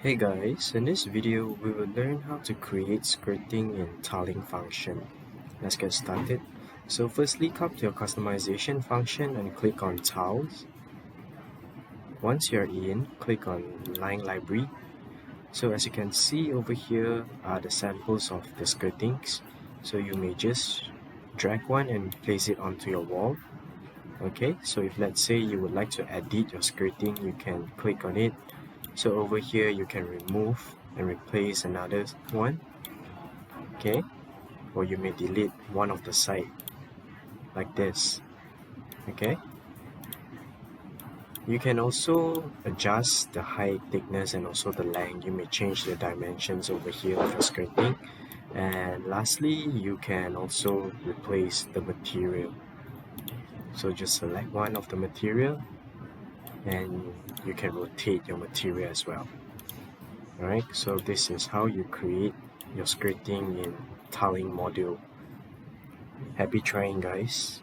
Hey guys, in this video we will learn how to create skirting in tiling function. Let's get started. So firstly, come to your customization function and click on tiles. Once you're in, click on line library. So as you can see over here are the samples of the skirtings. So you may just drag one and place it onto your wall. Okay, so if let's say you would like to edit your skirting, you can click on it. So over here you can remove and replace another one, okay, or you may delete one of the side like this. Okay, you can also adjust the height, thickness, and also the length. You may change the dimensions over here of your skirting. And lastly, you can also replace the material. So just select one of the material and you can rotate your material as well. Alright, so this is how you create your skirting in tiling module. Happy trying, guys.